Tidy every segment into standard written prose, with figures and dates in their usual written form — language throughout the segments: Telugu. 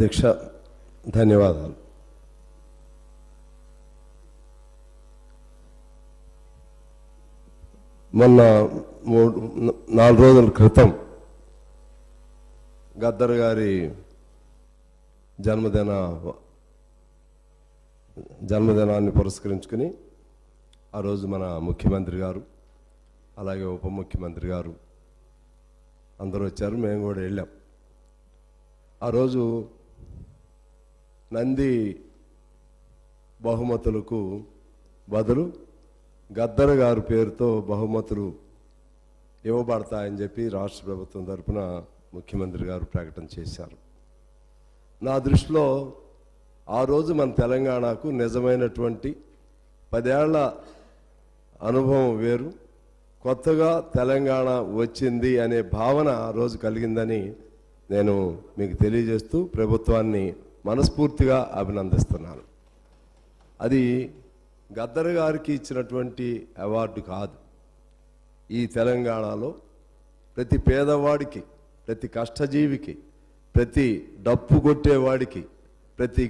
అధ్యక్ష ధన్యవాదాలు. మొన్న 4 రోజుల క్రితం గద్దర్ గారి జన్మదినాన్ని పురస్కరించుకుని ఆ రోజు మన ముఖ్యమంత్రి గారు అలాగే ఉప ముఖ్యమంత్రి గారు అందరూ వచ్చారు. మేము కూడా వెళ్ళాం. ఆ రోజు నంది బహుమతులకు బదులు గద్దర్ గారి పేరుతో బహుమతులు ఇవ్వబడతాయని చెప్పి రాష్ట్ర ప్రభుత్వం తరఫున ముఖ్యమంత్రి గారు ప్రకటన చేశారు. నా దృష్టిలో ఆ రోజు మన తెలంగాణకు నిజమైనటువంటి 10 ఏళ్ల అనుభవం వేరు, కొత్తగా తెలంగాణ వచ్చింది అనే భావన ఆ రోజు కలిగిందని నేను మీకు తెలియజేస్తూ ప్రభుత్వాన్ని మనస్ఫూర్తిగా అభినందిస్తున్నాను. అది గద్దర్ గారికి ఇచ్చినటువంటి అవార్డు కాదు. ఈ తెలంగాణలో ప్రతి పేదవాడికి, ప్రతి కష్టజీవికి, ప్రతి డప్పు కొట్టేవాడికి, ప్రతి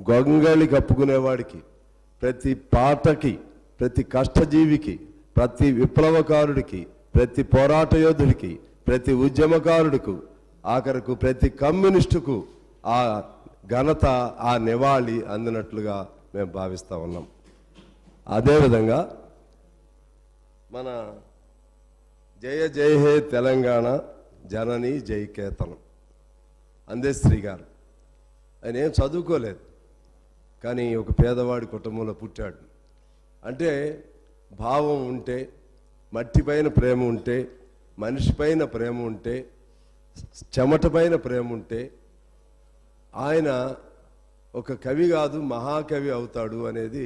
గొంగళి కప్పుకునేవాడికి, ప్రతి పాటకి, ప్రతి కష్టజీవికి, ప్రతి విప్లవకారుడికి, ప్రతి పోరాట యోధుడికి, ప్రతి ఉద్యమకారుడికి, ఆఖరకు ప్రతి కమ్యూనిస్టుకు ఆ ఘనత, ఆ నివాళి అందినట్లుగా మేము భావిస్తూ ఉన్నాం. అదేవిధంగా మన జయ జయ హే తెలంగాణ జనని జయకేతనం అందశ్రీ గారు, ఆయన ఏం చదువుకోలేదు కానీ ఒక పేదవాడి కుటుంబంలో పుట్టాడు. అంటే భావం ఉంటే, మట్టిపైన ప్రేమ ఉంటే, మనిషిపైన ప్రేమ ఉంటే, చెమటపైన ప్రేమ ఉంటే ఆయన ఒక కవి కాదు మహాకవి అవుతాడు అనేది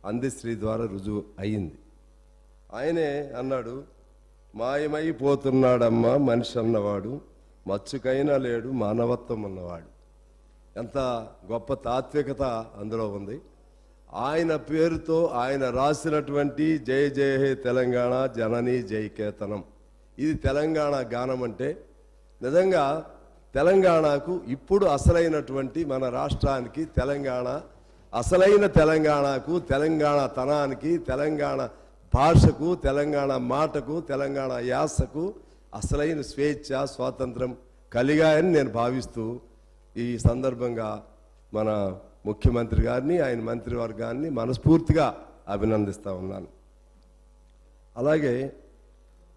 అందశ్రీ ద్వారా రుజువు అయ్యింది. ఆయనే అన్నాడు, మాయమైపోతున్నాడమ్మా మనిషి అన్నవాడు, మచ్చుకైనా లేడు మానవత్వం ఉన్నవాడు. ఎంత గొప్ప తాత్వికత అందులో ఉంది. ఆయన పేరుతో ఆయన రాసినటువంటి జయ జయ హే తెలంగాణ జనని జయకేతనం, ఇది తెలంగాణ గానం. అంటే నిజంగా తెలంగాణకు ఇప్పుడు అసలైనటువంటి మన రాష్ట్రానికి, తెలంగాణ అసలైన తెలంగాణకు, తెలంగాణ తనానికి, తెలంగాణ భాషకు, తెలంగాణ మాటకు, తెలంగాణ యాసకు అసలైన స్వేచ్ఛ, స్వాతంత్రం కలిగాయని నేను భావిస్తూ ఈ సందర్భంగా మన ముఖ్యమంత్రి గారిని, ఆయన మంత్రివర్గాన్ని మనస్ఫూర్తిగా అభినందిస్తూ ఉన్నాను. అలాగే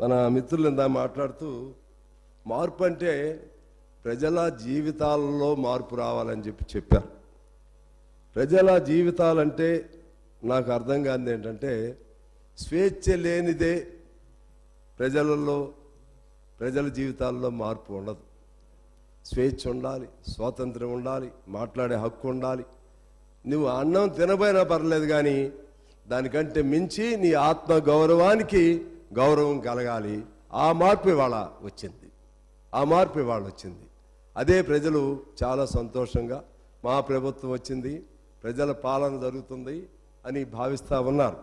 మన మిత్రులు ఇందా మాట్లాడుతూ మార్పు అంటే ప్రజల జీవితాలలో మార్పు రావాలని చెప్పారు. ప్రజల జీవితాలంటే నాకు అర్థం కానిది ఏంటంటే, స్వేచ్ఛ లేనిదే ప్రజల జీవితాల్లో మార్పు ఉండదు. స్వేచ్ఛ ఉండాలి, స్వాతంత్రం ఉండాలి, మాట్లాడే హక్కు ఉండాలి. నువ్వు అన్నం తినబోయినా పర్లేదు కానీ దానికంటే మించి నీ ఆత్మ గౌరవానికి గౌరవం కలగాలి. ఆ మార్పు ఇవాళ వచ్చింది. అదే ప్రజలు చాలా సంతోషంగా మా ప్రభుత్వం వచ్చింది, ప్రజల పాలన జరుగుతుంది అని భావిస్తూ ఉన్నారు.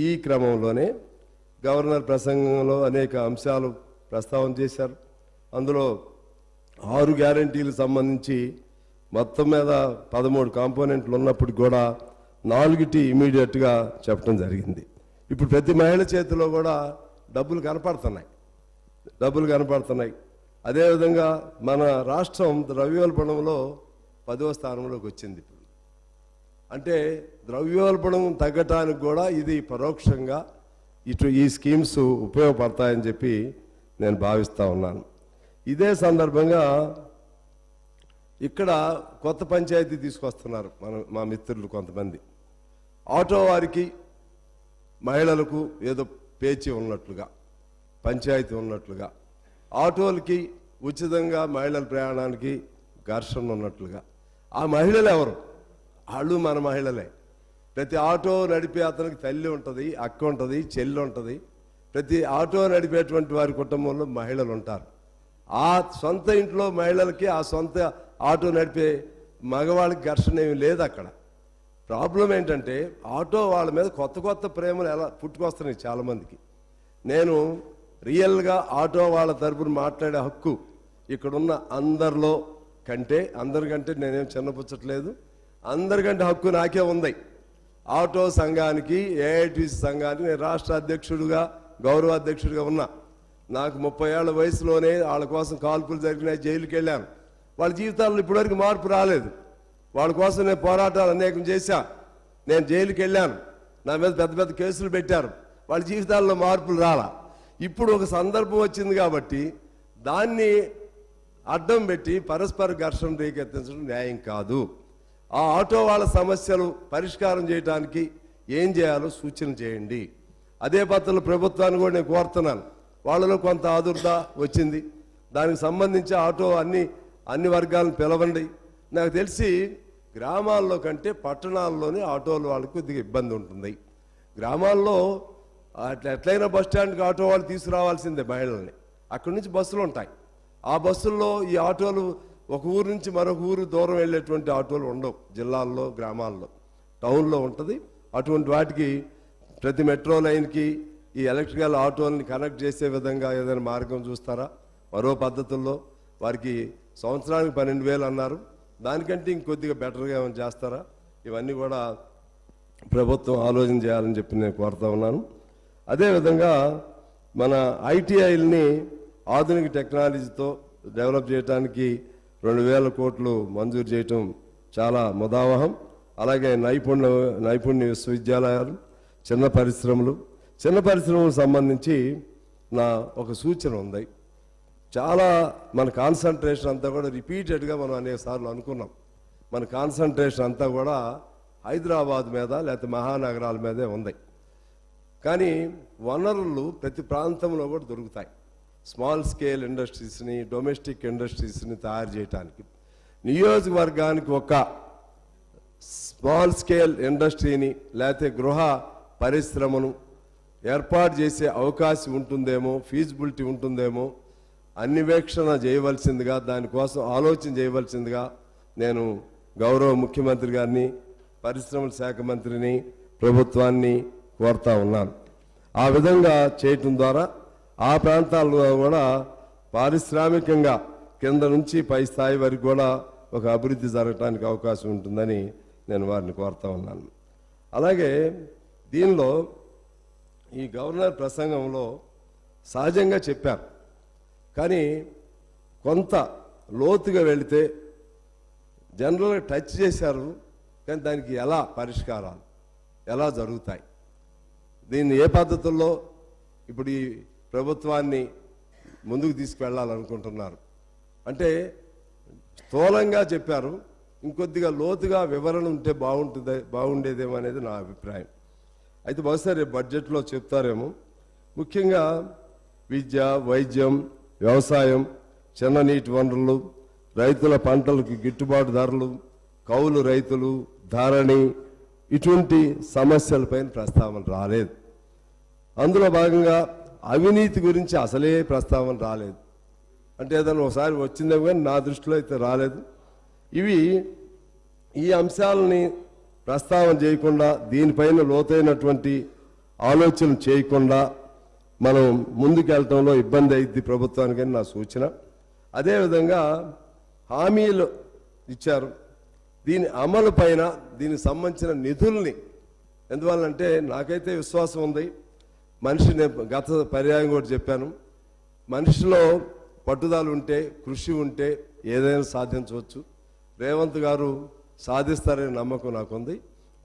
ఈ క్రమంలోనే గవర్నర్ ప్రసంగంలో అనేక అంశాలు ప్రస్తావన చేశారు. అందులో 6 గ్యారంటీలకు సంబంధించి మొత్తం మీద 13 కాంపోనెంట్లు ఉన్నప్పటికి కూడా 4టి ఇమీడియట్గా చెప్పడం జరిగింది. ఇప్పుడు ప్రతి మహిళ చేతిలో కూడా డబ్బులు కనపడుతున్నాయి. అదేవిధంగా మన రాష్ట్రం ద్రవ్యోల్బణంలో 10వ స్థానంలోకి వచ్చింది. ఇప్పుడు అంటే ద్రవ్యోల్బణం తగ్గటానికి కూడా ఇది పరోక్షంగా ఈ స్కీమ్స్ ఉపయోగపడతాయని చెప్పి నేను భావిస్తూ ఉన్నాను. ఇదే సందర్భంగా ఇక్కడ కొత్త పంచాయతీ తీసుకొస్తున్నారు మా మిత్రులు కొంతమంది. ఆటో వారికి, మహిళలకు ఏదో పేచీ ఉన్నట్లుగా, పంచాయతీ ఉన్నట్లుగా, ఆటోలకి ఉచితంగా మహిళల ప్రయాణానికి ఘర్షణ ఉన్నట్లుగా. ఆ మహిళలు ఎవరు? వాళ్ళు మన మహిళలే. ప్రతి ఆటో నడిపే అతనికి తల్లి ఉంటుంది, అక్క ఉంటుంది, చెల్లి ఉంటుంది. ప్రతి ఆటో నడిపేటువంటి వారి కుటుంబంలో మహిళలు ఉంటారు. ఆ సొంత ఇంట్లో మహిళలకి, ఆ సొంత ఆటో నడిపే మగవాళ్ళకి ఘర్షణ ఏమి లేదు అక్కడ. ప్రాబ్లం ఏంటంటే ఆటో వాళ్ళ మీద కొత్త ప్రేమలు ఎలా పుట్టుకొస్తున్నాయి చాలామందికి. నేను రియల్గా ఆటో వాళ్ళ తరపున మాట్లాడే హక్కు ఇక్కడున్న అందరిలో కంటే అందరికంటే నేనేం చిన్నపుచ్చట్లేదు, అందరికంటే హక్కు నాకే ఉంది. ఆటో సంఘానికి, ఏఐటీసీ సంఘానికి నేను రాష్ట్ర అధ్యక్షుడిగా, గౌరవ అధ్యక్షుడిగా ఉన్నా. నాకు 30 ఏళ్ల వయసులోనే వాళ్ళ కోసం కాల్పులు జరిగినాయి, జైలుకి వెళ్ళాను. వాళ్ళ జీవితాల్లో ఇప్పటివరకు మార్పు రాలేదు. వాళ్ళ కోసం నేను పోరాటాలు అనేకం చేశా. నేను జైలుకి వెళ్ళాను, నా మీద పెద్ద పెద్ద కేసులు పెట్టారు, వాళ్ళ జీవితాల్లో మార్పులు రాలా. ఇప్పుడు ఒక సందర్భం వచ్చింది కాబట్టి దాన్ని అడ్డం పెట్టి పరస్పర ఘర్షణ రేకెత్తించడం న్యాయం కాదు. ఆ ఆటో వాళ్ళ సమస్యలు పరిష్కారం చేయడానికి ఏం చేయాలో సూచన చేయండి. అదే పద్ధతిలో ప్రభుత్వాన్ని కూడా నేను కోరుతున్నాను. వాళ్ళలో కొంత ఆదుర్ద వచ్చింది, దానికి సంబంధించి ఆటో అన్ని వర్గాలను పిలవండి. నాకు తెలిసి గ్రామాల్లో కంటే పట్టణాల్లోనే ఆటోలు వాళ్ళకి కొద్దిగా ఇబ్బంది ఉంటుంది. గ్రామాల్లో ఎట్లయినా బస్ స్టాండ్కి ఆటో వాళ్ళు తీసుకురావాల్సిందే మహిళల్ని. అక్కడి నుంచి బస్సులు ఉంటాయి. ఆ బస్సుల్లో ఈ ఆటోలు ఒక ఊరు నుంచి మరొక ఊరు దూరం వెళ్ళేటువంటి ఆటోలు ఉండవు. జిల్లాల్లో, గ్రామాల్లో, టౌన్లో ఉంటుంది. అటువంటి వాటికి ప్రతి మెట్రో లైన్కి ఈ ఎలక్ట్రికల్ ఆటోల్ని కనెక్ట్ చేసే విధంగా ఏదైనా మార్గం చూస్తారా? మరో పద్ధతుల్లో వారికి సంవత్సరానికి 12,000 అన్నారు, దానికంటే ఇంకొద్దిగా బెటర్గా ఏమైనా చేస్తారా? ఇవన్నీ కూడా ప్రభుత్వం ఆలోచన చేయాలని చెప్పి నేను కోరుతా ఉన్నాను. అదేవిధంగా మన ఐటీఐల్ని ఆధునిక టెక్నాలజీతో డెవలప్ చేయడానికి 2,000 కోట్లు మంజూరు చేయటం చాలా ముదావహం. అలాగే నైపుణ్య విశ్వవిద్యాలయాలు, చిన్న పరిశ్రమలకు సంబంధించి నా ఒక సూచన ఉంది. చాలా మన కాన్సన్ట్రేషన్ అంతా కూడా రిపీటెడ్గా మనం అనేక సార్లు అనుకున్నాం. మన కాన్సన్ట్రేషన్ అంతా కూడా హైదరాబాద్ మీద లేకపోతే మహానగరాల మీదే ఉంది. కానీ వనరులు ప్రతి ప్రాంతంలో కూడా దొరుకుతాయి. స్మాల్ స్కేల్ ఇండస్ట్రీస్ని, డొమెస్టిక్ ఇండస్ట్రీస్ని తయారు చేయడానికి నియోజకవర్గానికి ఒక స్మాల్ స్కేల్ ఇండస్ట్రీని లేకపోతే గృహ పరిశ్రమను ఏర్పాటు చేసే అవకాశం ఉంటుందేమో, ఫీజిబిలిటీ ఉంటుందేమో అన్వేషణ చేయవలసిందిగా, దానికోసం ఆలోచన చేయవలసిందిగా నేను గౌరవ ముఖ్యమంత్రి గారిని, పరిశ్రమల శాఖ మంత్రిని, ప్రభుత్వాన్ని కోరుతా ఉన్నాను. ఆ విధంగా చేయటం ద్వారా ఆ ప్రాంతాల్లో కూడా పారిశ్రామికంగా కింద నుంచి పై స్థాయి వరకు కూడా ఒక అభివృద్ధి జరగడానికి అవకాశం ఉంటుందని నేను వారిని కోరుతా ఉన్నాను. అలాగే దీనిలో ఈ గవర్నర్ ప్రసంగంలో సహజంగా చెప్పారు, కానీ కొంత లోతుగా వెళితే జనరల్గా టచ్ చేశారు, కానీ దానికి ఎలా పరిష్కారాలు ఎలా జరుగుతాయి, దీన్ని ఏ పద్ధతుల్లో ఇప్పుడు ఈ ప్రభుత్వాన్ని ముందుకు తీసుకువెళ్ళాలనుకుంటున్నారు అంటే స్థూలంగా చెప్పారు. ఇంకొద్దిగా లోతుగా వివరణ ఉంటే బాగుండేదేమో అనేది నా అభిప్రాయం. అయితే బహుశా రేపు బడ్జెట్లో చెప్తారేమో. ముఖ్యంగా విద్య, వైద్యం, వ్యవసాయం, చిన్న నీటి వనరులు, రైతుల పంటలకు గిట్టుబాటు ధరలు, కౌలు రైతులు, ధరణి, ఇటువంటి సమస్యలపైన ప్రస్తావన రాలేదు. అందులో భాగంగా అవినీతి గురించి అసలే ప్రస్తావన రాలేదు. అంటే ఏదైనా ఒకసారి వచ్చిందేమో కానీ నా దృష్టిలో అయితే రాలేదు. ఈ అంశాలని ప్రస్తావన చేయకుండా, దీనిపైన లోతైనటువంటి ఆలోచన చేయకుండా మనం ముందుకెళ్ళటంలో ఇబ్బంది అయింది ప్రభుత్వానికని నా సూచన. అదేవిధంగా హామీలు ఇచ్చారు, దీని అమలు పైన దీనికి సంబంధించిన నిధుల్ని, ఎందువల్లంటే నాకైతే విశ్వాసం ఉంది. మనిషిని గత పర్యాయం కూడా చెప్పాను, మనిషిలో పట్టుదల ఉంటే, కృషి ఉంటే ఏదైనా సాధించవచ్చు. రేవంత్ గారు సాధిస్తారనే నమ్మకం నాకుంది.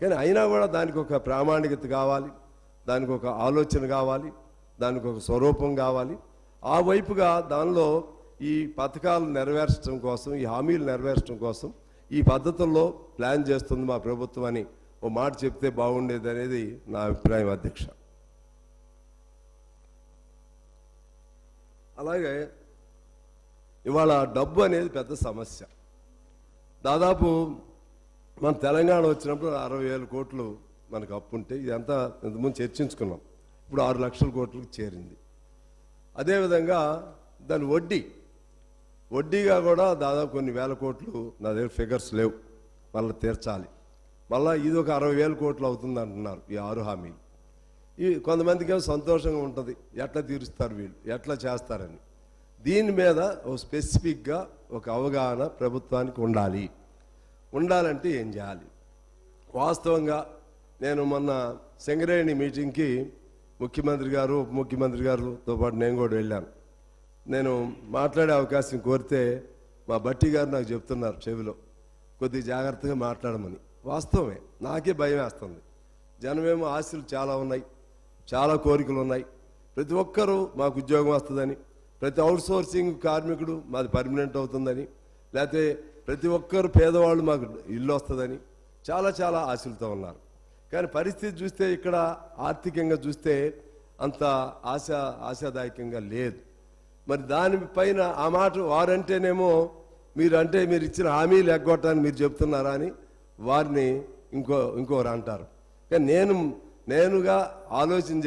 కానీ అయినా కూడా దానికి ఒక ప్రామాణికత కావాలి, దానికి ఒక ఆలోచన కావాలి, దానికి ఒక స్వరూపం కావాలి. ఆ వైపుగా దానిలో ఈ పథకాలు నెరవేర్చడం కోసం, ఈ హామీలు నెరవేర్చడం కోసం ఈ పద్ధతుల్లో ప్లాన్ చేస్తుంది మా ప్రభుత్వం అని ఓ మాట చెప్తే బాగుండేది అనేది నా అభిప్రాయం అధ్యక్ష. అలాగే ఇవాళ డబ్బు అనేది పెద్ద సమస్య. దాదాపు మన తెలంగాణ వచ్చినప్పుడు 60,000 కోట్లు మనకు అప్పు ఉంటే, ఇదంతా ఇంతకుముందు చర్చించుకున్నాం. ఇప్పుడు 6 లక్షల కోట్లకు చేరింది. అదేవిధంగా దాని వడ్డీగా కూడా దాదాపు కొన్ని వేల కోట్లు, నా దగ్గర ఫిగర్స్ లేవు, మళ్ళీ తీర్చాలి. మళ్ళీ ఇది ఒక 60,000 కోట్లు అవుతుంది అంటున్నారు ఈ 6 హామీలు. కొంతమందికి సంతోషంగా ఉంటుంది, ఎట్లా తీరుస్తారు వీళ్ళు, ఎట్లా చేస్తారని. దీని మీద ఒక స్పెసిఫిక్గా ఒక అవగాహన ప్రభుత్వానికి ఉండాలంటే ఏం చేయాలి? వాస్తవంగా నేను మొన్న సింగరేణి మీటింగ్కి ముఖ్యమంత్రి గారు ఉప ముఖ్యమంత్రి గారితో పాటు నేను కూడా వెళ్ళాను. నేను మాట్లాడే అవకాశం కోరితే మా బట్టి గారు నాకు చెప్తున్నారు చెవిలో, కొద్దిగా జాగ్రత్తగా మాట్లాడమని. వాస్తవమే, నాకే భయం వేస్తుంది. జనమేమో ఆశలు చాలా ఉన్నాయి, చాలా కోరికలు ఉన్నాయి. ప్రతి ఒక్కరూ మాకు ఉద్యోగం వస్తుందని, ప్రతి అవుట్సోర్సింగ్ కార్మికుడు మాది పర్మనెంట్ అవుతుందని, లేకపోతే ప్రతి ఒక్కరు పేదవాళ్ళు మాకు ఇల్లు వస్తుందని చాలా చాలా ఆశలతో ఉన్నారు. కానీ పరిస్థితి చూస్తే ఇక్కడ ఆర్థికంగా చూస్తే అంత ఆశాదాయకంగా లేదు. మరి దానిపైన ఆ మాట వారంటేనేమో మీరు ఇచ్చిన హామీలు ఎగ్గొట్టని మీరు చెప్తున్నారా అని వారిని ఇంకోరు అంటారు. కానీ నేనుగా ఆలోచన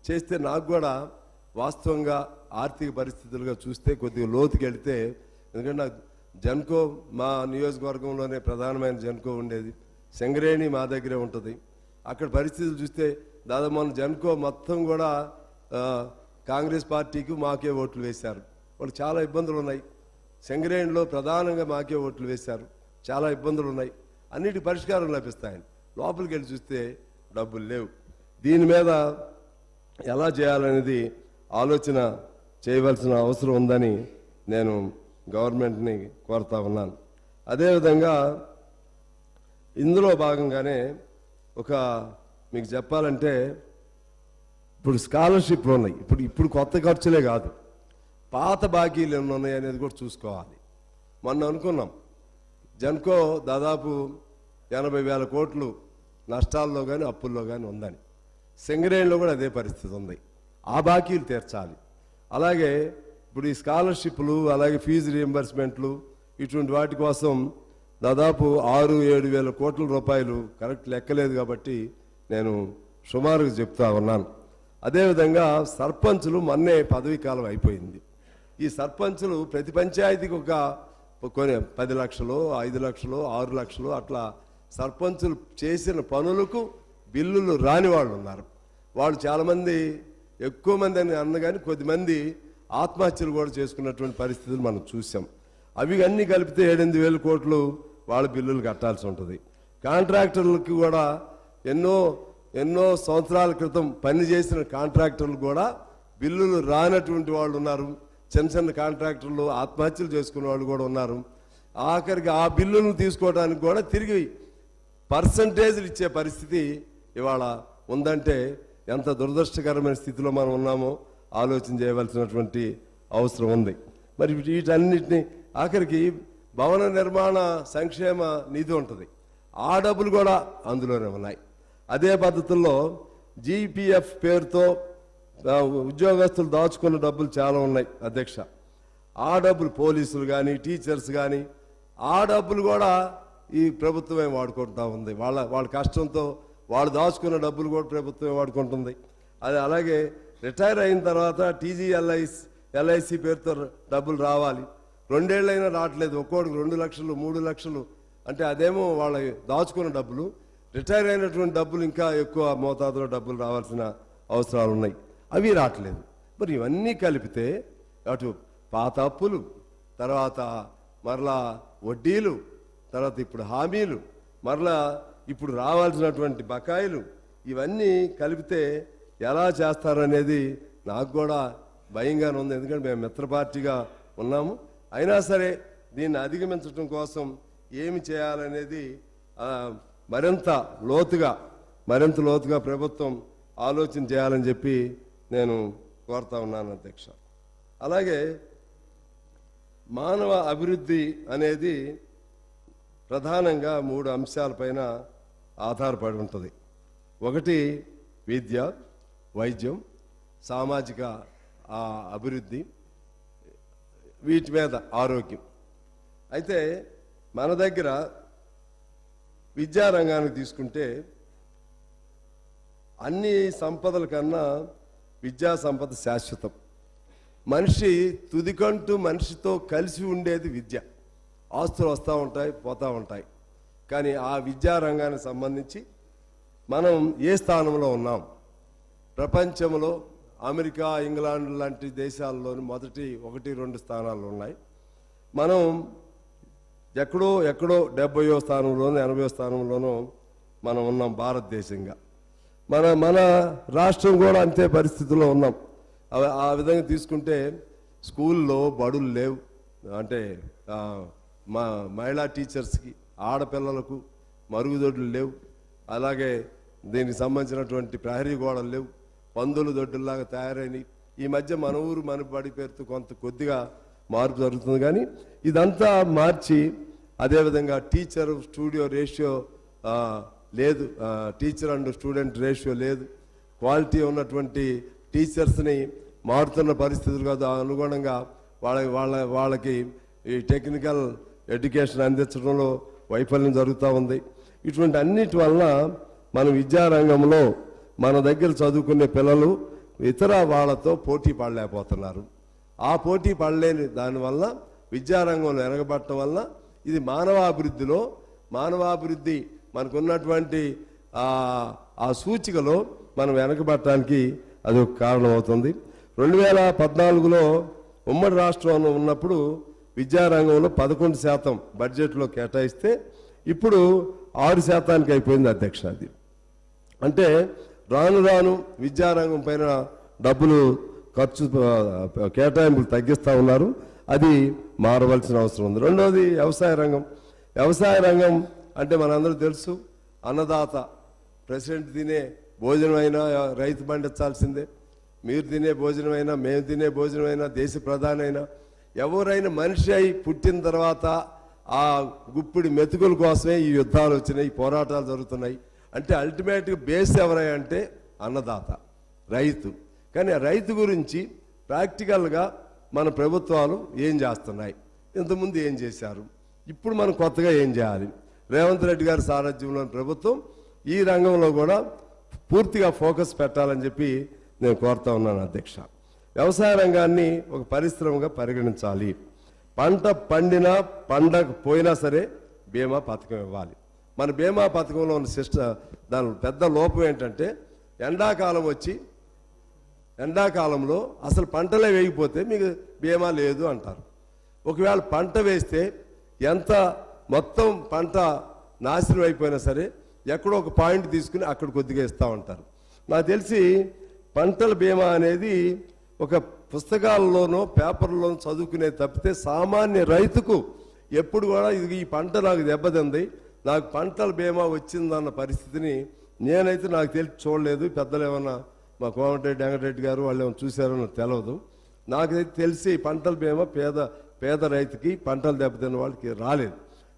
చేస్తే నాకు కూడా వాస్తవంగా ఆర్థిక పరిస్థితులుగా చూస్తే కొద్దిగా లోతుకి వెళితే, ఎందుకంటే నాకు జెన్కో మా నియోజకవర్గంలోనే ప్రధానమైన జెన్కో ఉండేది, సింగరేణి మా దగ్గరే ఉంటుంది. అక్కడ పరిస్థితులు చూస్తే దాదాపు మన జెన్కో మొత్తం కూడా కాంగ్రెస్ పార్టీకి మాకే ఓట్లు వేశారు. వాళ్ళు చాలా ఇబ్బందులు ఉన్నాయి. సింగరేణిలో ప్రధానంగా మాకే ఓట్లు వేశారు, చాలా ఇబ్బందులు ఉన్నాయి. అన్నిటి పరిష్కారం లభిస్తాయని లోపలికి వెళ్ళి చూస్తే డబ్బులు లేవు. దీని మీద ఎలా చేయాలనేది ఆలోచన చేయవలసిన అవసరం ఉందని నేను గవర్నమెంట్ని కోరుతా ఉన్నాను. అదేవిధంగా ఇందులో భాగంగానే మీకు చెప్పాలంటే, ఇప్పుడు స్కాలర్షిప్లు ఉన్నాయి. ఇప్పుడు కొత్త ఖర్చులే కాదు, పాత బాకీలు ఎన్ని ఉన్నాయి అనేది కూడా చూసుకోవాలి. మొన్న అనుకున్నాం జెన్కో దాదాపు 80,000 కోట్లు నష్టాల్లో కానీ అప్పుల్లో కానీ ఉందని. సింగరేణిలో కూడా అదే పరిస్థితి ఉంది. ఆ బాకీలు తీర్చాలి. అలాగే ఇప్పుడు ఈ స్కాలర్షిప్లు, అలాగే ఫీజు రియంబర్స్మెంట్లు, ఇటువంటి వాటి కోసం దాదాపు 6-7 వేల కోట్ల రూపాయలు, కరెక్ట్ లెక్కలేదు కాబట్టి నేను సుమారుగా చెప్తా ఉన్నాను. అదేవిధంగా సర్పంచులు మొన్నే పదవీ కాలం అయిపోయింది. ఈ సర్పంచులు ప్రతి పంచాయతీకి కొన్ని 10 లక్షలు, 5 లక్షలు, 6 లక్షలు అట్లా సర్పంచులు చేసిన పనులకు బిల్లులు రాని వాళ్ళు ఉన్నారు. వాళ్ళు చాలామంది, ఎక్కువ మంది అని అన్న కానీ కొద్దిమంది ఆత్మహత్యలు కూడా చేసుకున్నటువంటి పరిస్థితులు మనం చూసాం. అవి అన్నీ కలిపితే 7-8 వేల కోట్లు వాళ్ళ బిల్లులు కట్టాల్సి ఉంటుంది. కాంట్రాక్టర్లకి కూడా ఎన్నో సంవత్సరాల క్రితం పనిచేసిన కాంట్రాక్టర్లు కూడా బిల్లులు రానటువంటి వాళ్ళు ఉన్నారు. చిన్న కాంట్రాక్టర్లు ఆత్మహత్యలు చేసుకునే వాళ్ళు కూడా ఉన్నారు. ఆఖరికి ఆ బిల్లులను తీసుకోవడానికి కూడా తిరిగి పర్సంటేజ్లు ఇచ్చే పరిస్థితి ఇవాళ ఉందంటే ఎంత దురదృష్టకరమైన స్థితిలో మనం ఉన్నామో ఆలోచన చేయవలసినటువంటి అవసరం ఉంది. మరి వీటన్నిటిని ఆఖరికి భవన నిర్మాణ సంక్షేమ నిధి ఉంటుంది, ఆ డబ్బులు కూడా అందులోనే ఉన్నాయి. అదే పద్ధతుల్లో జీపీఎఫ్ పేరుతో ఉద్యోగస్తులు దాచుకున్న డబ్బులు చాలా ఉన్నాయి అధ్యక్ష. ఆ డబ్బులు పోలీసులు కానీ టీచర్స్ కానీ ఆ డబ్బులు కూడా ఈ ప్రభుత్వమే వాడుకుంటూ ఉంది. వాళ్ళ కష్టంతో వాళ్ళు దాచుకున్న డబ్బులు కూడా ప్రభుత్వమే వాడుకుంటుంది. అది అలాగే రిటైర్ అయిన తర్వాత ఎల్ఐసి పేరుతో డబ్బులు రావాలి. 2 ఏళ్ళైనా రావట్లేదు. ఒక్కోడికి 2 లక్షలు 3 లక్షలు అంటే అదేమో వాళ్ళ దాచుకున్న డబ్బులు. రిటైర్ అయినటువంటి డబ్బులు ఇంకా ఎక్కువ మోతాదులో డబ్బులు రావాల్సిన అవసరాలు ఉన్నాయి, అవి రావట్లేదు. మరి ఇవన్నీ కలిపితే అటు పాత అప్పులు, తర్వాత మరలా వడ్డీలు, తర్వాత ఇప్పుడు హామీలు, మరలా ఇప్పుడు రావాల్సినటువంటి బకాయిలు, ఇవన్నీ కలిపితే ఎలా చేస్తారనేది నాకు కూడా భయంగానే ఉంది. ఎందుకంటే మేము మిత్ర పార్టీగా ఉన్నాము. అయినా సరే దీన్ని అధిగమించడం కోసం ఏమి చేయాలనేది మరింత లోతుగా ప్రభుత్వం ఆలోచన చేయాలని చెప్పి నేను కోరుతా ఉన్నాను అధ్యక్ష. అలాగే మానవ అభివృద్ధి అనేది ప్రధానంగా 3 అంశాలపైన ఆధారపడి ఉంటుంది. ఒకటి విద్య, వైద్యం, సామాజిక అభివృద్ధి, వీటి మీద ఆరోగ్యం. అయితే మన దగ్గర విద్యారంగానికి తీసుకుంటే అన్ని సంపదల కన్నా విద్యా సంపద శాశ్వతం. మనిషి తుదికంటూ మనిషితో కలిసి ఉండేది విద్య. ఆస్తులు వస్తూ ఉంటాయి, పోతూ ఉంటాయి. కానీ ఆ విద్యారంగానికి సంబంధించి మనం ఏ స్థానంలో ఉన్నాం, ప్రపంచంలో అమెరికా, ఇంగ్లాండ్ లాంటి దేశాల్లోని మొదటి 1-2 స్థానాలు ఉన్నాయి. మనం ఎక్కడో 70వ స్థానంలోనూ 80వ స్థానంలోనూ మనం ఉన్నాం భారతదేశంగా. మన రాష్ట్రం కూడా అంతే పరిస్థితుల్లో ఉన్నాం. ఆ విధంగా తీసుకుంటే స్కూల్లో బడులు లేవు, అంటే మా మహిళా టీచర్స్కి, ఆడపిల్లలకు మరుగుదొడ్లు లేవు. అలాగే దీనికి సంబంధించినటువంటి ప్రహరీ గోడలు లేవు, పందుల దొడ్డుల్లాగా తయారైనవి. ఈ మధ్య మన ఊరు మన బడి పేరుతో కొద్దిగా మార్పు జరుగుతుంది. కానీ ఇదంతా మార్చి అదేవిధంగా టీచర్ స్టూడియో రేషియో లేదు, టీచర్ అండ్ స్టూడెంట్ రేషియో లేదు. క్వాలిటీ ఉన్నటువంటి టీచర్స్ని మారుతున్న పరిస్థితులు కాదు అనుగుణంగా వాళ్ళకి ఈ టెక్నికల్ ఎడ్యుకేషన్ అందించడంలో వైఫల్యం జరుగుతూ ఉంది. ఇటువంటి అన్నిటి వలన మన విద్యారంగంలో మన దగ్గర చదువుకునే పిల్లలు ఇతర వాళ్ళతో పోటీ పడలేకపోతున్నారు. ఆ పోటీ పడలేని దానివల్ల విద్యారంగంలో వెనకబడటం వల్ల ఇది మానవాభివృద్ధి మనకున్నటువంటి ఆ సూచికలో మనం వెనకబడటానికి అది ఒక కారణం అవుతుంది. 2014లో ఉమ్మడి రాష్ట్రంలో ఉన్నప్పుడు విద్యారంగంలో 11% బడ్జెట్లో కేటాయిస్తే ఇప్పుడు 6% అయిపోయింది అధ్యక్ష. అది అంటే రాను విద్యారంగం పైన డబ్బులు ఖర్చు కేటాయింపులు తగ్గిస్తూ ఉన్నారు. అది మారవలసిన అవసరం ఉంది. రెండవది వ్యవసాయ రంగం అంటే మనందరూ తెలుసు, అన్నదాత. ప్రెసిడెంట్ తినే భోజనం అయినా రైతు పండించాల్సిందే. మీరు తినే భోజనం అయినా, మేము తినే భోజనం అయినా, దేశ ప్రధాని అయినా, ఎవరైనా మనిషి అయి పుట్టిన తర్వాత ఆ గుప్పిడి మెతుకుల కోసమే ఈ యుద్ధాలు వచ్చినాయి, ఈ పోరాటాలు జరుగుతున్నాయి. అంటే అల్టిమేట్గా బేస్ ఎవరంటే అన్నదాత, రైతు. కానీ ఆ రైతు గురించి ప్రాక్టికల్గా మన ప్రభుత్వాలు ఏం చేస్తున్నాయి, ఇంతకుముందు ఏం చేశారు, ఇప్పుడు మనం కొత్తగా ఏం చేయాలి? రేవంత్ రెడ్డి గారి సారథ్యంలోని ప్రభుత్వం ఈ రంగంలో కూడా పూర్తిగా ఫోకస్ పెట్టాలని చెప్పి నేను కోరుతా ఉన్నాను అధ్యక్ష. వ్యవసాయ రంగాన్ని ఒక పరిశ్రమగా పరిగణించాలి. పంట పండినా పండకపోయినా సరే బీమా పథకం ఇవ్వాలి. మన బీమా పథకంలో ఉన్న దాని పెద్ద లోపం ఏంటంటే ఎండాకాలంలో అసలు పంటలే వేయకపోతే మీకు బీమా లేదు అంటారు. ఒకవేళ పంట వేస్తే ఎంత మొత్తం పంట నాశనం అయిపోయినా సరే ఎక్కడో ఒక పాయింట్ తీసుకుని అక్కడ కొద్దిగా ఇస్తూ ఉంటారు. నాకు తెలిసి పంటల బీమా అనేది ఒక పుస్తకాల్లోనో పేపర్లోనో చదువుకునే తప్పితే సామాన్య రైతుకు ఎప్పుడు కూడా ఇది ఈ పంట నాకు దెబ్బతింది, నాకు పంటల బీమా వచ్చిందన్న పరిస్థితిని నేనైతే నాకు తెలిసి చూడలేదు. పెద్దలు ఏమన్నా మా కోమటిరెడ్డి వెంకటరెడ్డి గారు వాళ్ళు ఏమైనా చూశారో నాకు తెలియదు. నాకైతే తెలిసి పంటల బీమా పేద రైతుకి పంటలు దెబ్బతిన్న వాళ్ళకి రాలేదు.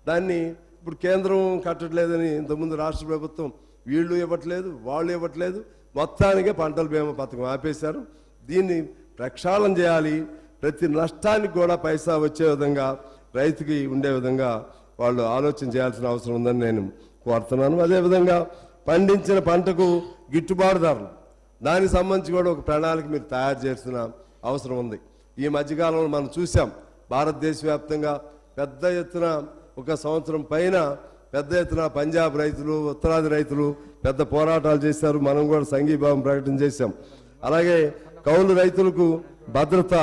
దాన్ని ఇప్పుడు కేంద్రం కట్టట్లేదని ఇంతకుముందు రాష్ట్ర ప్రభుత్వం వీళ్ళు ఇవ్వట్లేదు, వాళ్ళు ఇవ్వట్లేదు, మొత్తానికే పంటల బీమా పథకం ఆపేశారు. దీన్ని ప్రక్షాళన చేయాలి. ప్రతి నష్టానికి కూడా పైసా వచ్చే విధంగా రైతుకి ఉండే విధంగా వాళ్ళు ఆలోచన చేయాల్సిన అవసరం ఉందని నేను కోరుతున్నాను. అదేవిధంగా పండించిన పంటకు గిట్టుబాటు ధరలు, దానికి సంబంధించి కూడా ఒక ప్రణాళిక మీరు తయారు చేయాల్సిన అవసరం ఉంది. ఈ మధ్యకాలంలో మనం చూసాం భారతదేశ వ్యాప్తంగా పెద్ద ఎత్తున ఒక సంవత్సరం పైన పెద్ద ఎత్తున పంజాబ్ రైతులు, ఉత్తరాది రైతులు పెద్ద పోరాటాలు చేశారు. మనం కూడా సంఘీభావం ప్రకటన చేశాం. అలాగే కౌలు రైతులకు భద్రత,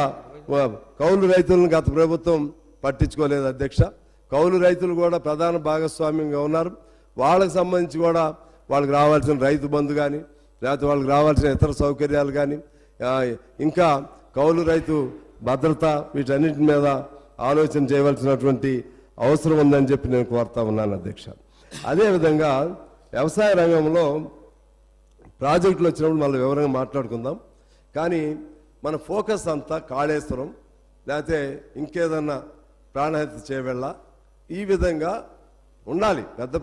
కౌలు రైతులను గత ప్రభుత్వం పట్టించుకోలేదు అధ్యక్ష. కౌలు రైతులు కూడా ప్రధాన భాగస్వామ్యంగా ఉన్నారు. వాళ్ళకి సంబంధించి కూడా వాళ్ళకి రావాల్సిన రైతు బంధు కానీ లేకపోతే వాళ్ళకి రావాల్సిన ఇతర సౌకర్యాలు కానీ ఇంకా కౌలు రైతు భద్రత వీటన్నిటి మీద ఆలోచన చేయవలసినటువంటి అవసరం ఉందని చెప్పి నేను కోరుతా ఉన్నాను అధ్యక్ష. అదేవిధంగా వ్యవసాయ రంగంలో ప్రాజెక్టులు వచ్చినప్పుడు మళ్ళీ వివరంగా మాట్లాడుకుందాం. కానీ మన ఫోకస్ అంతా కాళేశ్వరం లేకపోతే ఇంకేదన్నా ప్రాణహిత చేవెళ్ళ ఈ విధంగా ఉండాలి. పెద్ద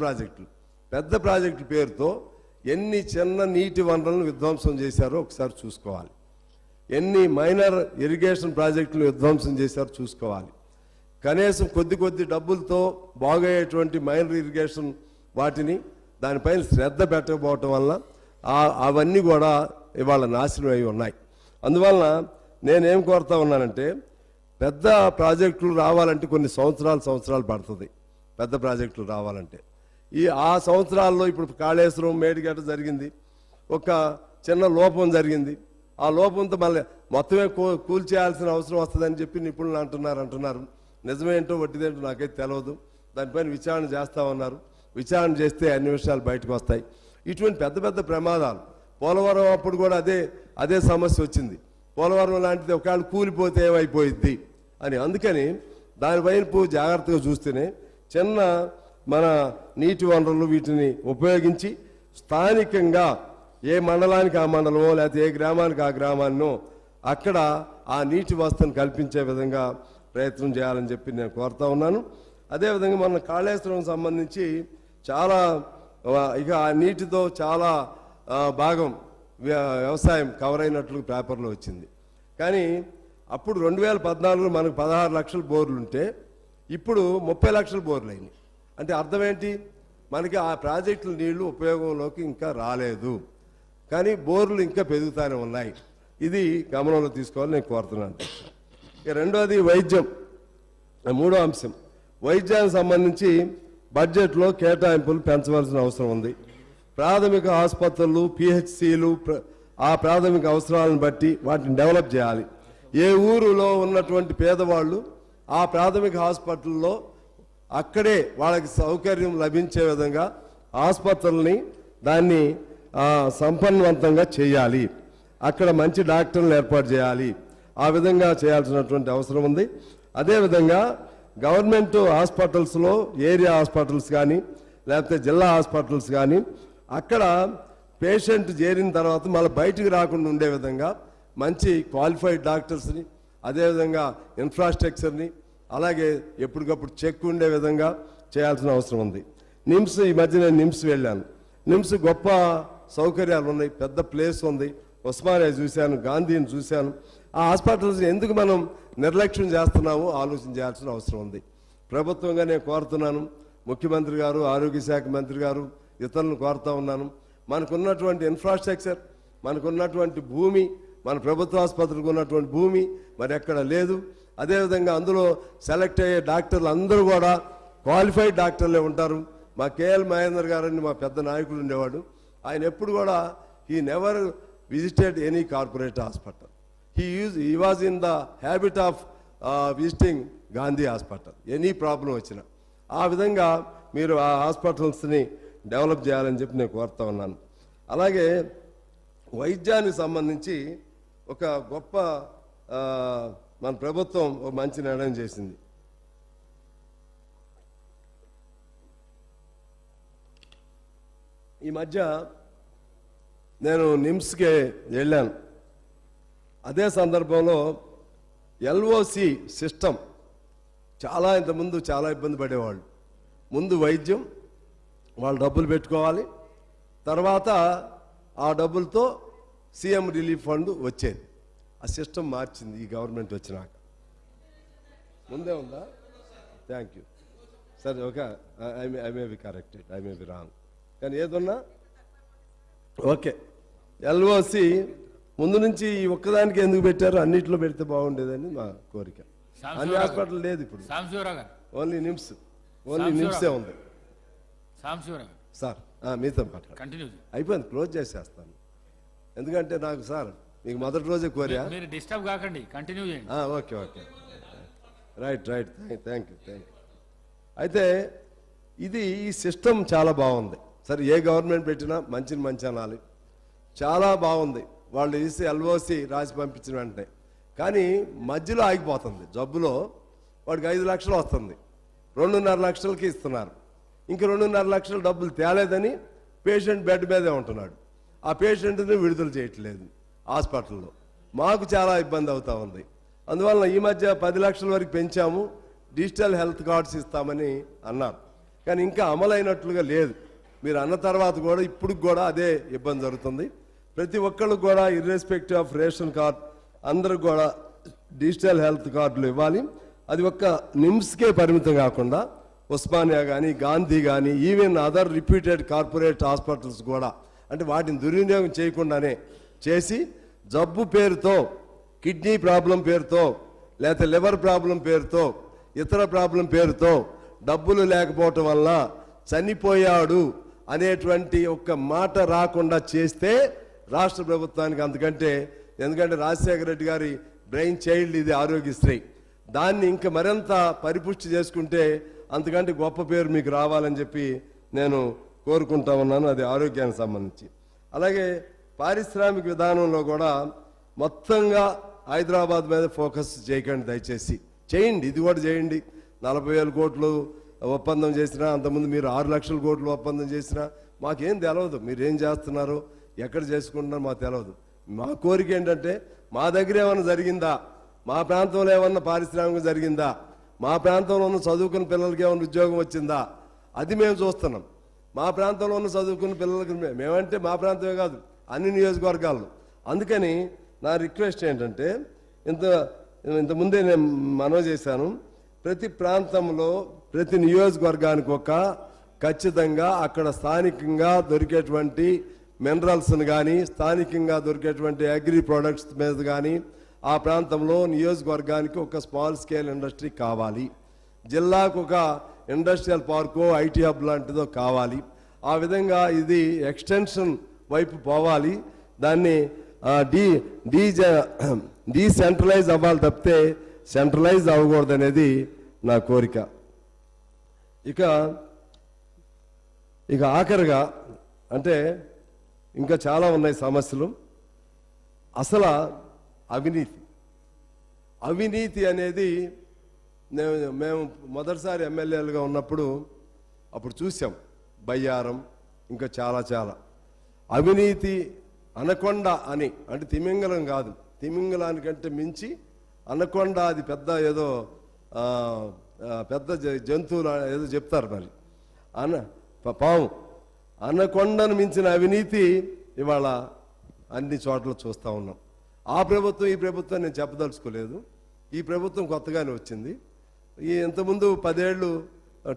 ప్రాజెక్టుల పేరుతో ఎన్ని చిన్న నీటి వనరులను విధ్వంసం చేశారో ఒకసారి చూసుకోవాలి. ఎన్ని మైనర్ ఇరిగేషన్ ప్రాజెక్టులను విధ్వంసం చేశారో చూసుకోవాలి. కనీసం కొద్ది డబ్బులతో బాగయ్యేటువంటి మైనర్ ఇరిగేషన్ వాటిని దానిపైన శ్రద్ధ పెట్టకపోవటం వల్ల అవన్నీ కూడా ఇవాళ నాశనం అయి ఉన్నాయి. అందువలన నేనేం కోరుతా ఉన్నానంటే పెద్ద ప్రాజెక్టులు రావాలంటే కొన్ని సంవత్సరాలు పడుతుంది. పెద్ద ప్రాజెక్టులు రావాలంటే ఆ సంవత్సరాల్లో ఇప్పుడు కాళేశ్వరం, మేడిగడ్డ జరిగింది, ఒక చిన్న లోపం జరిగింది. ఆ లోపంతో మళ్ళీ మొత్తమే కూల్చేయాల్సిన అవసరం వస్తుందని చెప్పి నిపుణులు అంటున్నారు. నిజమేంటో వడ్డీదేంటో నాకైతే తెలియదు. దానిపైన విచారణ చేస్తా ఉన్నారు. విచారణ చేస్తే అన్ని విషయాలు బయటకు వస్తాయి. ఇటువంటి పెద్ద పెద్ద ప్రమాదాలు పోలవరం అప్పుడు కూడా అదే సమస్య వచ్చింది. పోలవరం లాంటిది ఒకవేళ కూలిపోతే ఏమైపోయిద్ది అని. అందుకని దానివైపు జాగ్రత్తగా చూస్తేనే చిన్న మన నీటి వనరులు వీటిని ఉపయోగించి స్థానికంగా ఏ మండలానికి ఆ మండలమో లేకపోతే ఏ గ్రామానికి ఆ గ్రామాన్నో అక్కడ ఆ నీటి వసతిని కల్పించే విధంగా ప్రయత్నం చేయాలని చెప్పి నేను కోరుతా ఉన్నాను. అదేవిధంగా మన కాళేశ్వరం సంబంధించి చాలా ఇక ఆ నీటితో చాలా భాగం వ్యవసాయం కవర్ అయినట్లు పేపర్లో వచ్చింది. కానీ అప్పుడు 2014లో మనకు 16 లక్షల బోర్లు ఉంటే ఇప్పుడు 30 లక్షల బోర్లు అయినాయి. అంటే అర్థం ఏంటి? మనకి ఆ ప్రాజెక్టుల నీళ్లు ఉపయోగంలోకి ఇంకా రాలేదు, కానీ బోర్లు ఇంకా పెరుగుతూనే ఉన్నాయి. ఇది గమనంలో తీసుకోవాలని నేను కోరుతున్నాను. ఇక రెండోది వైద్యం, మూడో అంశం. వైద్యానికి సంబంధించి బడ్జెట్లో కేటాయింపులు పెంచవలసిన అవసరం ఉంది. ప్రాథమిక ఆసుపత్రులు, పిహెచ్సిలు ఆ ప్రాథమిక అవసరాలను బట్టి వాటిని డెవలప్ చేయాలి. ఏ ఊరిలో ఉన్నటువంటి పేదవాళ్ళు ఆ ప్రాథమిక హాస్పిటల్లో అక్కడే వాళ్ళకి సౌకర్యం లభించే విధంగా ఆసుపత్రుల్ని దాన్ని సంపన్నవంతంగా చేయాలి. అక్కడ మంచి డాక్టర్లను ఏర్పాటు చేయాలి. ఆ విధంగా చేయాల్సినటువంటి అవసరం ఉంది. అదేవిధంగా గవర్నమెంట్ హాస్పిటల్స్లో ఏరియా హాస్పిటల్స్ కానీ లేకపోతే జిల్లా హాస్పిటల్స్ కానీ అక్కడ పేషెంట్ చేరిన తర్వాత మళ్ళీ బయటికి రాకుండా ఉండే విధంగా మంచి క్వాలిఫైడ్ డాక్టర్స్ని, అదేవిధంగా ఇన్ఫ్రాస్ట్రక్చర్ని, అలాగే ఎప్పటికప్పుడు చెక్ ఉండే విధంగా చేయాల్సిన అవసరం ఉంది. నిమ్స్, ఈ మధ్య నేను నిమ్స్ వెళ్ళాను. నిమ్స్ గొప్ప సౌకర్యాలు ఉన్నాయి, పెద్ద ప్లేస్ ఉంది. ఉస్మానియా చూశాను, గాంధీని చూశాను. ఆ హాస్పిటల్స్ ఎందుకు మనం నిర్లక్ష్యం చేస్తున్నామో ఆలోచన చేయాల్సిన అవసరం ఉంది. ప్రభుత్వంగా నేను కోరుతున్నాను, ముఖ్యమంత్రి గారు, ఆరోగ్య శాఖ మంత్రి గారు, ఇతరులను కోరుతా ఉన్నాను. మనకున్నటువంటి ఇన్ఫ్రాస్ట్రక్చర్, మనకున్నటువంటి భూమి, మన ప్రభుత్వ ఆసుపత్రికి ఉన్నటువంటి భూమి మరి ఎక్కడ లేదు. అదేవిధంగా అందులో సెలెక్ట్ అయ్యే డాక్టర్లు అందరూ కూడా క్వాలిఫైడ్ డాక్టర్లే ఉంటారు. మా కేఎల్ మహేందర్ గారని మా పెద్ద నాయకుడు ఉండేవాడు. ఆయన ఎప్పుడు కూడా he never visited any corporate hospital. He was in the habit of visiting Gandhi hospital any problem వచ్చినా. ఆ విధంగా మీరు ఆ హాస్పిటల్స్ని డెవలప్ చేయాలని చెప్పి నేను కోరుతా ఉన్నాను. అలాగే వైద్యానికి సంబంధించి ఒక గొప్ప మన ప్రభుత్వం ఒక మంచి నిర్ణయం చేసింది. ఈ మధ్య నేను నిమ్స్కి వెళ్ళాను. అదే సందర్భంలో ఎల్ఓసి సిస్టమ్ చాలా ఇంతకుముందు చాలా ఇబ్బంది పడేవాళ్ళు. ముందు వైద్యం వాళ్ళు డబ్బులు పెట్టుకోవాలి, తర్వాత ఆ డబ్బులతో సీఎం రిలీఫ్ ఫండ్ వచ్చేది. ఆ సిస్టమ్ మార్చింది ఈ గవర్నమెంట్ వచ్చినాక. ముందే ఉందా? Thank you. సరే, okay, I may be corrected, I may be wrong, కానీ ఏదున్నా ఓకే. ఎల్ఓసి ముందు నుంచి ఈ ఒక్కదానికి ఎందుకు పెట్టారు? అన్నిట్లో పెడితే బాగుండేదని మా కోరిక. అన్ని హాస్పిటల్ లేదు ఇప్పుడు, ఓన్లీ నిమ్స్, ఓన్లీ నిమ్సే ఉంది. సార్ మీతో మాట్లాడు, అయిపోయింది, క్లోజ్ చేసేస్తాను. ఎందుకంటే నాకు సార్ మీకు మొదటి రోజే కోరా, డిస్టర్బ్ కాకండి, కంటిన్యూ చేయండి. Okay okay, right right, thank you. అయితే ఇది ఈ సిస్టమ్ చాలా బాగుంది. సరే, ఏ గవర్నమెంట్ పెట్టినా మంచి అనాలి, చాలా బాగుంది. వాళ్ళు ఇసి ఎల్ఓసి రాసి పంపించిన వెంటనే, కానీ మధ్యలో ఆగిపోతుంది. జబ్బులో వాడికి 5 లక్షలు వస్తుంది, 2.5 లక్షలకి ఇస్తున్నారు. ఇంక 2.5 లక్షల డబ్బులు తేలేదని పేషెంట్ బెడ్ మీదే ఉంటున్నాడు. ఆ పేషెంట్ని విడుదల చేయట్లేదు హాస్పిటల్లో. మాకు చాలా ఇబ్బంది అవుతా ఉంది. అందువల్ల ఈ మధ్య 10 లక్షల వరకు పెంచాము, డిజిటల్ హెల్త్ కార్డ్స్ ఇస్తామని అన్నారు, కానీ ఇంకా అమలైనట్లుగా లేదు. మీరు అన్న తర్వాత కూడా ఇప్పుడు కూడా అదే ఇబ్బంది జరుగుతుంది. ప్రతి ఒక్కళ్ళకు కూడా ఇర్రెస్పెక్టివ్ ఆఫ్ రేషన్ కార్డ్ అందరికి కూడా డిజిటల్ హెల్త్ కార్డులు ఇవ్వాలి. అది ఒక్క నిమ్స్కే పరిమితం కాకుండా ఉస్మానియా కానీ, గాంధీ కానీ, even other reputed corporate hospitals కూడా, అంటే వాటిని దుర్వినియోగం చేయకుండానే చేసి జబ్బు పేరుతో, కిడ్నీ ప్రాబ్లం పేరుతో, లేకపోతే లివర్ ప్రాబ్లం పేరుతో, ఇతర ప్రాబ్లం పేరుతో డబ్బులు లేకపోవటం వల్ల చనిపోయాడు అనేటువంటి ఒక్క మాట రాకుండా చేస్తే రాష్ట్ర ప్రభుత్వానికి అంతకంటే ఎందుకంటే రాజశేఖర రెడ్డి గారి బ్రెయిన్ చైల్డ్ ఇది ఆరోగ్యశ్రీ. దాన్ని ఇంకా మరింత పరిపుష్టి చేసుకుంటే అంతకంటే గొప్ప పేరు మీకు రావాలని చెప్పి నేను కోరుకుంటా ఉన్నాను. అది ఆరోగ్యానికి సంబంధించి. అలాగే పారిశ్రామిక విధానంలో కూడా మొత్తంగా హైదరాబాద్ మీద ఫోకస్ చేయకండి, దయచేసి చేయండి, ఇది కూడా చేయండి. 40,000 కోట్లు ఒప్పందం చేసినా, అంతకుముందు మీరు 6 లక్షల కోట్లు ఒప్పందం చేసినా మాకేం తెలియదు. మీరు ఏం చేస్తున్నారో ఎక్కడ చేసుకుంటున్నారో మాకు తెలియదు. మా కోరిక ఏంటంటే మా దగ్గర ఏమన్నా జరిగిందా, మా ప్రాంతంలో ఏమన్నా పారిశ్రామికం జరిగిందా, మా ప్రాంతంలో ఉన్న చదువుకున్న పిల్లలకి ఏమైనా ఉద్యోగం వచ్చిందా, అది మేము చూస్తున్నాం. మా ప్రాంతంలో ఉన్న చదువుకున్న పిల్లలకి మేమంటే మా ప్రాంతమే కాదు, అన్ని నియోజకవర్గాల్లో. అందుకని నా రిక్వెస్ట్ ఏంటంటే ఇంతకుముందే నేను మనవి చేశాను, ప్రతి ప్రాంతంలో ప్రతి నియోజకవర్గానికి ఒక ఖచ్చితంగా అక్కడ స్థానికంగా దొరికేటువంటి మినరల్స్ని కానీ, స్థానికంగా దొరికేటువంటి అగ్రి ప్రొడక్ట్స్ మీద కానీ ఆ ప్రాంతంలో నియోజకవర్గానికి ఒక స్మాల్ స్కేల్ ఇండస్ట్రీ కావాలి. జిల్లాకు ఒక ఇండస్ట్రియల్ పార్కో ఐటీ హబ్ లాంటిదో కావాలి. ఆ విధంగా ఇది ఎక్స్టెన్షన్ వైపు పోవాలి. దాన్ని డీసెంట్రలైజ్ అవ్వాలి తప్పితే సెంట్రలైజ్ అవ్వకూడదు అనేది నా కోరిక. ఇక ఆఖరిగా అంటే ఇంకా చాలా ఉన్నాయి సమస్యలు. అసలు అవినీతి అనేది మేము మొదటిసారి ఎమ్మెల్యేలుగా ఉన్నప్పుడు అప్పుడు చూసాం. బయ్యారం ఇంకా చాలా అవినీతి అనకొండ అని, అంటే తిమింగలం కాదు, తిమింగలానికంటే మించి అనకొండ, అది పెద్ద ఏదో పెద్ద జంతువులు ఏదో చెప్తారు మరి, పాము. అనకొండను మించిన అవినీతి ఇవాళ అన్ని చోట్ల చూస్తూ ఉన్నాం. ఆ ప్రభుత్వం ఈ ప్రభుత్వం నేను చెప్పదలుచుకోలేదు. ఈ ప్రభుత్వం కొత్తగానే వచ్చింది. ఇంతకుముందు 10 ఏళ్ళు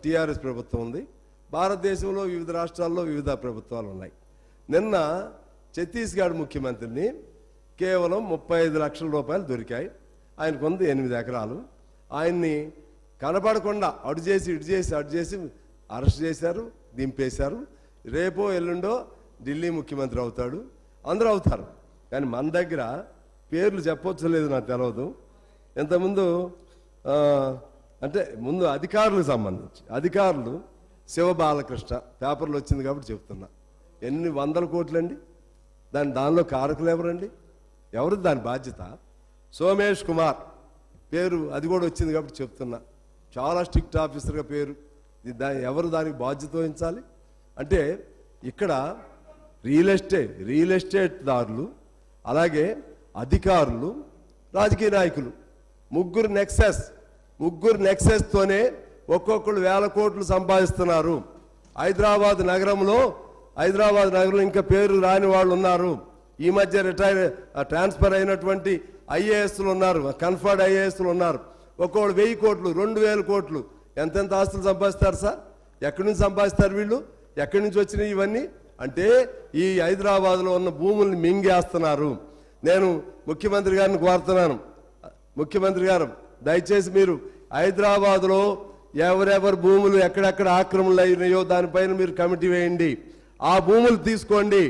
టీఆర్ఎస్ ప్రభుత్వం ఉంది. భారతదేశంలో వివిధ రాష్ట్రాల్లో వివిధ ప్రభుత్వాలు ఉన్నాయి. నిన్న ఛత్తీస్గఢ్ ముఖ్యమంత్రిని కేవలం 35 లక్షల రూపాయలు దొరికాయి. ఆయనకు ఉంది 8 ఎకరాలు. ఆయన్ని కనపడకుండా అటు చేసి అరెస్ట్ చేశారు, దింపేశారు. రేపో ఎల్లుండో ఢిల్లీ ముఖ్యమంత్రి అవుతాడు, అందరూ అవుతారు. కానీ మన దగ్గర పేర్లు చెప్పొచ్చు లేదు, నాకు తెలియదు. ఇంతకుముందు అంటే ముందు అధికారులకు సంబంధించి అధికారులు శివబాలకృష్ణ పేపర్లు వచ్చింది కాబట్టి చెప్తున్నా, ఎన్ని 100 కోట్లండి. దానిలో కారకులు ఎవరండి? ఎవరు దాని బాధ్యత? సోమేష్ కుమార్ పేరు అది కూడా వచ్చింది కాబట్టి చెప్తున్నా, చాలా స్ట్రిక్ట్ ఆఫీసర్గా పేరు. ఎవరు దానికి బాధ్యత వహించాలి? అంటే ఇక్కడ రియల్ ఎస్టేట్ దారులు, అలాగే అధికారులు, రాజకీయ నాయకులు, ముగ్గురు నెక్సెస్తోనే ఒక్కొక్కరు 1000 కోట్లు సంపాదిస్తున్నారు. హైదరాబాద్ నగరంలో ఇంకా పేరు రాని వాళ్ళు ఉన్నారు. ఈ మధ్య ట్రాన్స్ఫర్ అయినటువంటి ఐఏఎస్లు ఉన్నారు, కన్ఫర్డ్ ఐఏఎస్లు ఉన్నారు. ఒక్కొక్కడు 1000 కోట్లు, 2000 కోట్లు, ఎంతెంత ఆస్తులు సంపాదిస్తారు సార్? ఎక్కడి నుంచి సంపాదిస్తారు వీళ్ళు? ఎక్కడి నుంచి వచ్చినాయి ఇవన్నీ? అంటే ఈ హైదరాబాద్లో ఉన్న భూముల్ని మింగేస్తున్నారు. నేను ముఖ్యమంత్రి గారిని కోరుతున్నాను, ముఖ్యమంత్రి గారు దయచేసి మీరు హైదరాబాద్లో ఎవరెవరు భూములు ఎక్కడెక్కడ ఆక్రమణలు అయినాయో దానిపైన మీరు కమిటీ వేయండి. ఆ భూములు తీసుకోండి.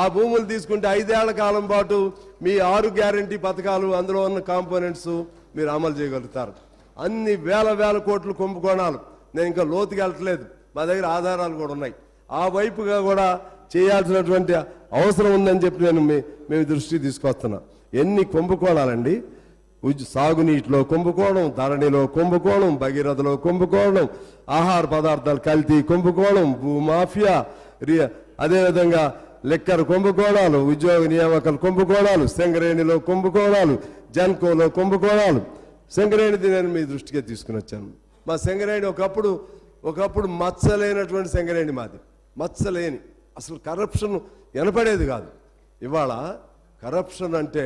ఆ భూములు తీసుకుంటే 5 ఏళ్ల కాలం పాటు మీ 6 గ్యారంటీ పథకాలు, అందులో ఉన్న కాంపోనెంట్స్ మీరు అమలు చేయగలుగుతారు. అన్ని వేల కోట్లు కుంభకోణాలు. నేను ఇంకా లోతుకి వెళ్ళట్లేదు, మా దగ్గర ఆధారాలు కూడా ఉన్నాయి. ఆ వైపుగా కూడా చేయాల్సినటువంటి అవసరం ఉందని చెప్పి నేను మేము దృష్టికి తీసుకొస్తున్నా. ఎన్ని కుంభకోణాలండి! సాగునీటిలో కుంభకోణం, ధరణిలో కుంభకోణం, భగీరథలో కుంభకోణం, ఆహార పదార్థాలు కల్తీ కుంభకోణం, భూమాఫియా, అదేవిధంగా లెక్కర్ కుంభకోణాలు, ఉద్యోగ నియామకాల కుంభకోణాలు, సింగరేణిలో కుంభకోణాలు, జన్కోలో కుంభకోణాలు. సింగరేణిది నేను మీ దృష్టికే తీసుకుని వచ్చాను. మా సింగరేణి ఒకప్పుడు మచ్చలేనటువంటి సింగరేణి మాది, మచ్చలేని, అసలు కరప్షన్ వినపడేది కాదు. ఇవాళ కరప్షన్ అంటే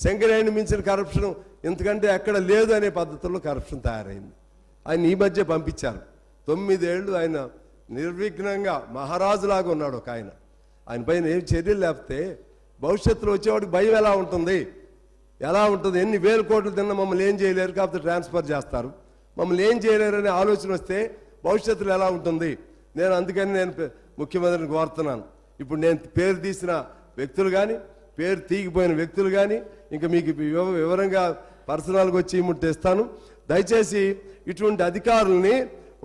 సింగరేణి మించిన కరప్షన్ ఎందుకంటే ఎక్కడ లేదు అనే పద్ధతుల్లో కరప్షన్ తయారైంది. ఆయన ఈ మధ్య పంపించారు. 9 ఏళ్ళు ఆయన నిర్విఘ్నంగా మహారాజులాగా ఉన్నాడు ఒక ఆయన. ఆయన పైన ఏం చర్యలు లేకపోతే భవిష్యత్తులో వచ్చేవాడికి భయం ఎలా ఉంటుంది? ఎన్ని 1000 కోట్లు తిన్నా మమ్మల్ని ఏం చేయలేరు, కాకపోతే ట్రాన్స్ఫర్ చేస్తారు. మమ్మల్ని ఏం చేయలేరు అనే ఆలోచన వస్తే భవిష్యత్తులో ఎలా ఉంటుంది? అందుకని నేను ముఖ్యమంత్రిని కోరుతున్నాను. ఇప్పుడు నేను పేరు తీసిన వ్యక్తులు కానీ, పేరు తీగిపోయిన వ్యక్తులు కానీ ఇంకా మీకు వివరంగా పర్సనల్గా వచ్చి ముట్టిస్తాను. దయచేసి ఇటువంటి అధికారుల్ని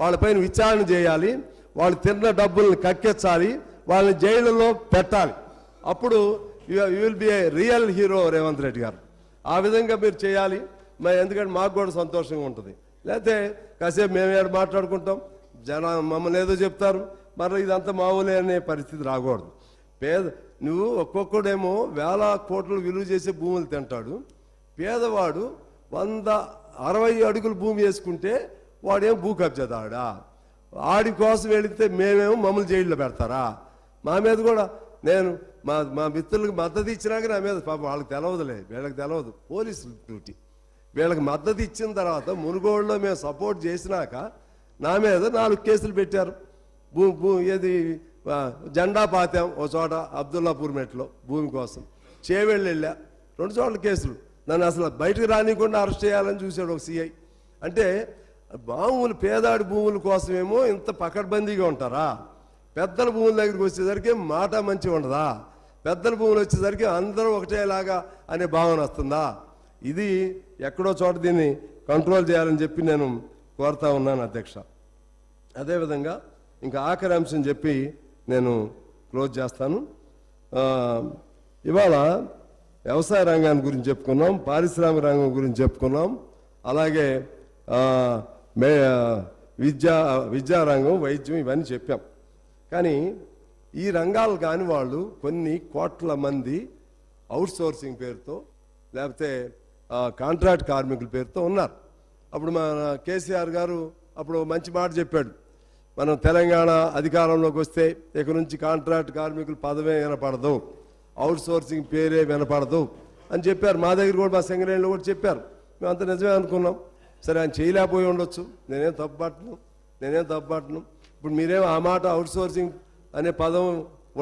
వాళ్ళపైన విచారణ చేయాలి, వాళ్ళు తిన్న డబ్బుల్ని కక్కెచ్చాలి, వాళ్ళని జైళ్ళలో పెట్టాలి. అప్పుడు you will be A real hero Revanth Reddy గారు. ఆ విధంగా మీరు చేయాలి. మరి ఎందుకంటే మాకు కూడా సంతోషంగా ఉంటుంది. లేకపోతే కాసేపు మేము ఏడు మాట్లాడుకుంటాం, మమ్మల్ని ఏదో చెప్తారు, మరి ఇదంతా మామూలే అనే పరిస్థితి రాకూడదు. నువ్వు ఒక్కొక్కడేమో వేల కోట్లు విలువ చేసే భూములు తింటాడు, పేదవాడు 160 అడుగులు భూమి వేసుకుంటే వాడేమో భూ కబ్జాదాడా? ఆడి కోసం వెళితే మేమేమో మమ్మల్ని జైల్లో పెడతారా? మా మీద కూడా నేను మా మిత్రులకు మద్దతు ఇచ్చినాక నా మీద పాపం వాళ్ళకి తెలవదులే, వీళ్ళకి తెలవదు, పోలీసులు డ్యూటీ. వీళ్ళకి మద్దతు ఇచ్చిన తర్వాత మునుగోడులో మేము సపోర్ట్ చేసినాక నా మీద 4 కేసులు పెట్టారు. ఏది జెండా పాతాం ఓ చోట అబ్దుల్లాపూర్ మెట్లో భూమి కోసం, చేవెళ్ళు వెళ్ళా 2 చోట్ల కేసులు. నన్ను అసలు బయటకు రానికుండా అరెస్ట్ చేయాలని చూశాడు ఒక సిఐ. అంటే భూములు పేదాడి భూముల కోసమేమో ఇంత పకడ్బందీగా ఉంటారా? పెద్దల భూముల దగ్గరికి వచ్చేసరికి మాట మంచిగా ఉండదా? పెద్దల భూములు వచ్చేసరికి అందరూ ఒకటేలాగా అనే భావన వస్తుందా? ఇది ఎక్కడో చోట దీన్ని కంట్రోల్ చేయాలని చెప్పి నేను కోరుతా ఉన్నాను అధ్యక్ష. అదేవిధంగా ఇంకా ఆఖరి అంశం చెప్పి నేను క్లోజ్ చేస్తాను. ఇవాళ వ్యవసాయ రంగాన్ని గురించి చెప్పుకున్నాం, పారిశ్రామిక రంగం గురించి చెప్పుకున్నాం, అలాగే విద్యారంగం, వైద్యం ఇవన్నీ చెప్పాం. కానీ ఈ రంగాలు కాని వాళ్ళు కొన్ని కోట్ల మంది అవుట్ సోర్సింగ్ పేరుతో లేకపోతే కాంట్రాక్ట్ కార్మికుల పేరుతో ఉన్నారు. అప్పుడు మన కేసీఆర్ గారు అప్పుడు మంచి మాట చెప్పాడు, మనం తెలంగాణ అధికారంలోకి వస్తే ఇక నుంచి కాంట్రాక్ట్ కార్మికుల పదవే వినపడదు, అవుట్ సోర్సింగ్ పేరే వినపడదు అని చెప్పారు. మా దగ్గర కూడా మా సింగరేణిలో కూడా చెప్పారు. మేమంతా నిజమే అనుకున్నాం. సరే ఆయన చేయలేకపోయి ఉండొచ్చు, నేనేం తప్పుపట్టను. ఇప్పుడు మీరేమో ఆ మాట అవుట్ సోర్సింగ్ అనే పదం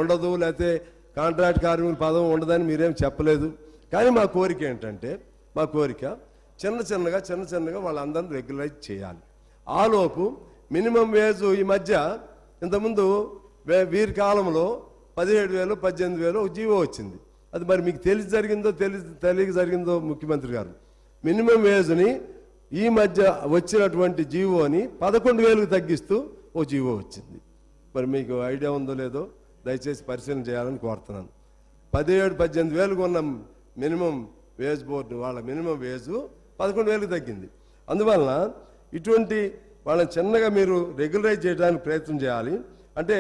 ఉండదు, లేకపోతే కాంట్రాక్ట్ కార్మికుల పదం ఉండదని మీరేం చెప్పలేదు. కానీ మా కోరిక ఏంటంటే, మా కోరిక చిన్న చిన్నగా వాళ్ళందరినీ రెగ్యులైజ్ చేయాలి. ఆలోపు మినిమం వేజ్ ఈ మధ్య ఇంతకుముందు వీరి కాలంలో 17,000 18,000 ఒక జీవో వచ్చింది. అది మరి మీకు తెలియక జరిగిందో ముఖ్యమంత్రి గారు మినిమం వేజ్ని ఈ మధ్య వచ్చినటువంటి జీవోని 11,000కు తగ్గిస్తూ ఓ జీవో వచ్చింది. మరి మీకు ఐడియా ఉందో లేదో దయచేసి పరిశీలన చేయాలని కోరుతున్నాను. 17,000-18,000కు ఉన్న మినిమం వేజ్ బోర్డు వాళ్ళ మినిమం వేజ్ 11,000కు తగ్గింది. అందువలన ఇటువంటి వాళ్ళని చిన్నగా మీరు రెగ్యులరైజ్ చేయడానికి ప్రయత్నం చేయాలి. అంటే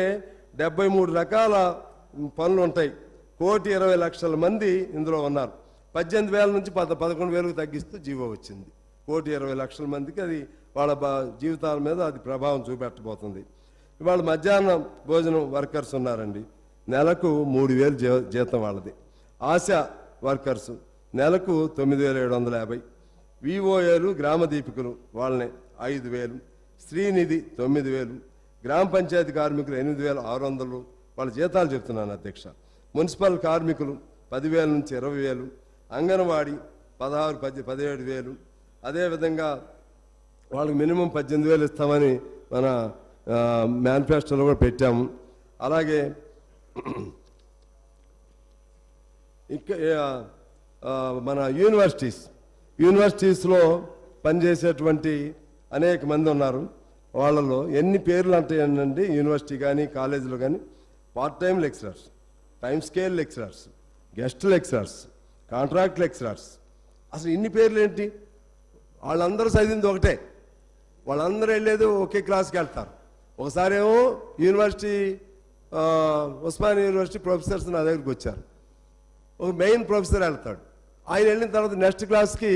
73 రకాల పనులు ఉంటాయి. 1,20,00,000 మంది ఇందులో ఉన్నారు. 18,000 నుంచి 11,000కు తగ్గిస్తూ జీవో వచ్చింది. 1,20,00,000 మందికి అది వాళ్ళ జీవితాల మీద అది ప్రభావం చూపెట్టబోతుంది. ఇవాళ మధ్యాహ్న భోజనం వర్కర్స్ ఉన్నారండి, నెలకు 3,000 జీతం వాళ్ళది. ఆశా వర్కర్స్ నెలకు 9,750, విఓఏలు గ్రామ దీపికలు వాళ్ళని 5,000, శ్రీనిధి 9,000, గ్రామ పంచాయతీ కార్మికులు 8,600 వాళ్ళ జీతాలు చెప్తున్నాను అధ్యక్ష. మున్సిపల్ కార్మికులు 10,000 నుంచి 20,000, అంగన్వాడీ 17,000. అదేవిధంగా వాళ్ళకి మినిమం 18,000 ఇస్తామని మన మేనిఫెస్టోలో కూడా పెట్టాము. అలాగే ఇంకా మన యూనివర్సిటీస్లో పనిచేసేటువంటి అనేక మంది ఉన్నారు. వాళ్ళలో ఎన్ని పేర్లు అంటాయండి యూనివర్సిటీ కానీ కాలేజీలో కానీ, part time lecturers, time scale lecturers, guest lecturers, contract lecturers. అసలు ఇన్ని పేర్లు ఏంటి? వాళ్ళందరూ చదివింది ఒకటే, వాళ్ళందరూ వెళ్ళేది ఒకే క్లాస్కి వెళ్తారు. ఒకసారి ఏమో యూనివర్సిటీ ఉస్మానియా యూనివర్సిటీ ప్రొఫెసర్స్ నా దగ్గరికి వచ్చారు. ఒక మెయిన్ ప్రొఫెసర్ వెళ్తాడు, ఆయన వెళ్ళిన తర్వాత నెక్స్ట్ క్లాస్కి